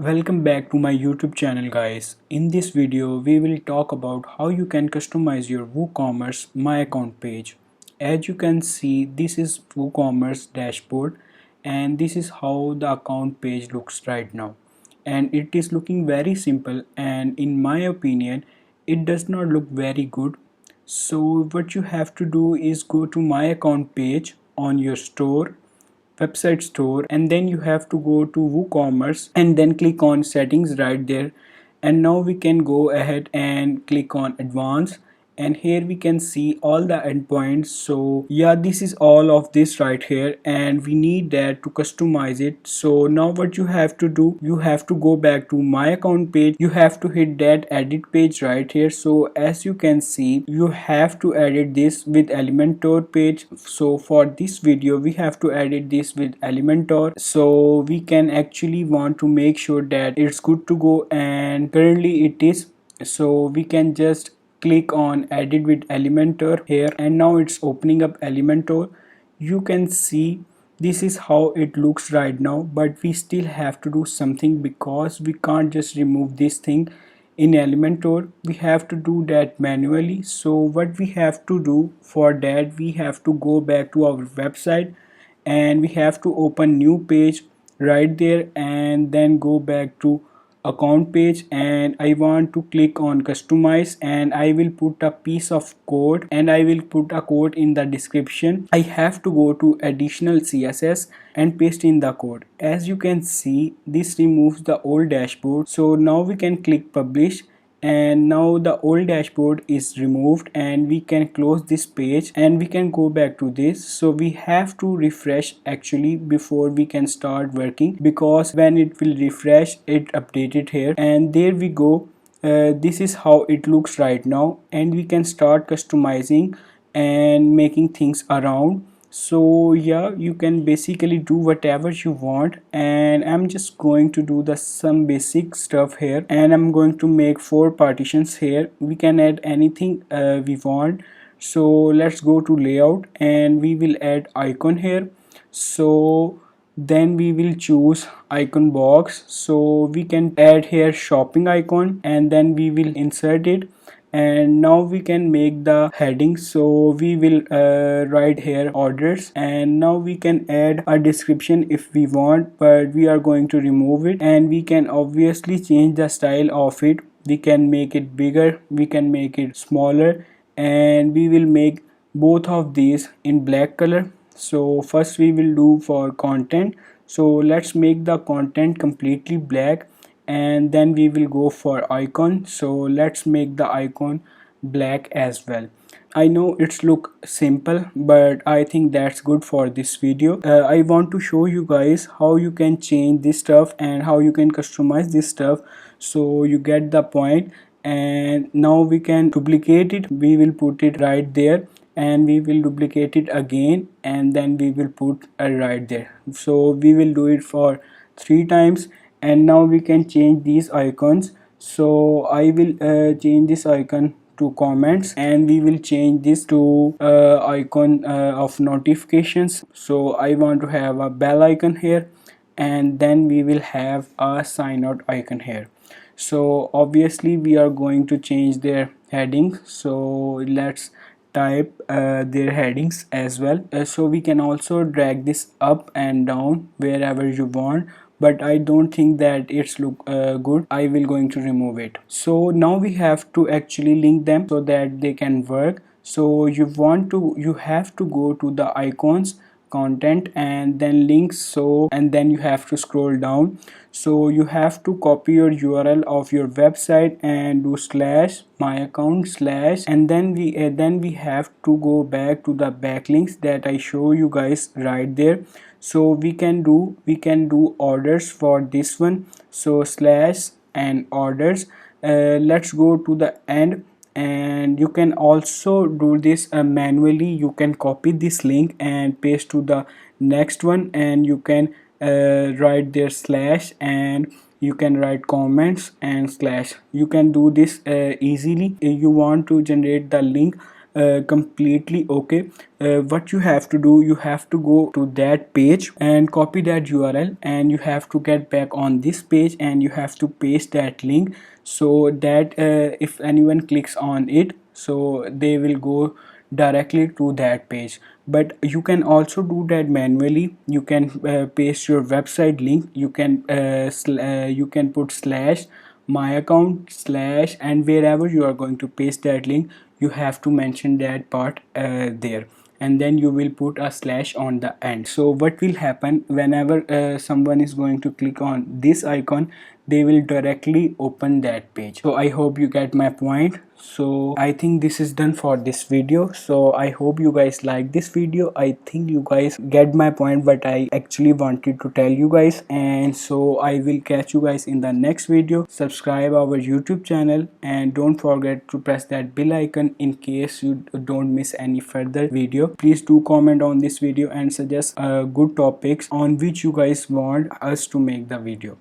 Welcome back to my YouTube channel guys. In this video we will talk about how you can customize your WooCommerce My Account page. As you can see, this is WooCommerce dashboard and this is how the account page looks right now. And it is looking very simple, and in my opinion it does not look very good. So what you have to do is go to My Account page on your store, website store, and then you have to go to WooCommerce and then click on settings right there. And now we can go ahead and click on advanced, and here we can see all the endpoints. So yeah, this is all of this right here, and we need that to customize it. So now what you have to do, you have to go back to My Account page, you have to hit that edit page right here. So as you can see, you have to edit this with Elementor page. So for this video we have to edit this with Elementor, so we can actually want to make sure that it's good to go, and currently it is. So we can just click on edit with Elementor here, and now it's opening up Elementor. You can see this is how it looks right now, but we still have to do something because we can't just remove this thing in Elementor. We have to do that manually. So what we have to do for that, we have to go back to our website and we have to open new page right there, and then go back to account page, and I want to click on customize, and I will put a piece of code, and I will put a code in the description. I have to go to additional CSS and paste in the code. As you can see, this removes the old dashboard. So now we can click publish, and now the old dashboard is removed, and we can close this page and we can go back to this. So we have to refresh actually before we can start working, because when it will refresh it updated here, and there we go. This is how it looks right now, and we can start customizing and making things around. So yeah, you can basically do whatever you want, and I'm just going to do the some basic stuff here, and I'm going to make 4 partitions here. We can add anything we want. So let's go to layout, and we will add icon here. So then we will choose icon box, so we can add here shopping icon, and then we will insert it. And now we can make the heading, so we will write here orders, and now we can add a description if we want, but we are going to remove it. And we can obviously change the style of it. We can make it bigger, we can make it smaller, and we will make both of these in black color. So first we will do for content, so let's make the content completely black, and then we will go for icon. So let's make the icon black as well. I know it's look simple, but I think that's good for this video. I want to show you guys how you can change this stuff and how you can customize this stuff, so you get the point. And now we can duplicate it, we will put it right there, and we will duplicate it again, and then we will put it right there. So we will do it for 3 times, and now we can change these icons. So I will change this icon to comments, and we will change this to icon of notifications. So I want to have a bell icon here, and then we will have a sign out icon here. So obviously we are going to change their headings, so let's type their headings as well. So we can also drag this up and down wherever you want, but I don't think that it's look good. I will going to remove it. So now we have to actually link them so that they can work. So you have to go to the icons, content, and then links. So and then you have to scroll down. So you have to copy your URL of your website and do slash my account slash, and then we have to go back to the backlinks that I show you guys right there. So we can do orders for this one. So slash and orders. Let's go to the end, and you can also do this manually. You can copy this link and paste to the next one, and you can write their slash, and you can write comments and slash. You can do this easily. If you want to generate the link completely okay. What you have to do, you have to go to that page and copy that URL, and you have to get back on this page and you have to paste that link, so that if anyone clicks on it, so they will go directly to that page. But you can also do that manually. You can paste your website link. You can you can put slash my account slash, and wherever you are going to paste that link, you have to mention that part there, and then you will put a slash on the end. So what will happen whenever someone is going to click on this icon, they will directly open that page. So I hope you get my point. So I think this is done for this video. So I hope you guys like this video. I think you guys get my point, but I actually wanted to tell you guys. And so I will catch you guys in the next video. Subscribe our YouTube channel and don't forget to press that bell icon in case you don't miss any further video. Please do comment on this video and suggest good topics on which you guys want us to make the video.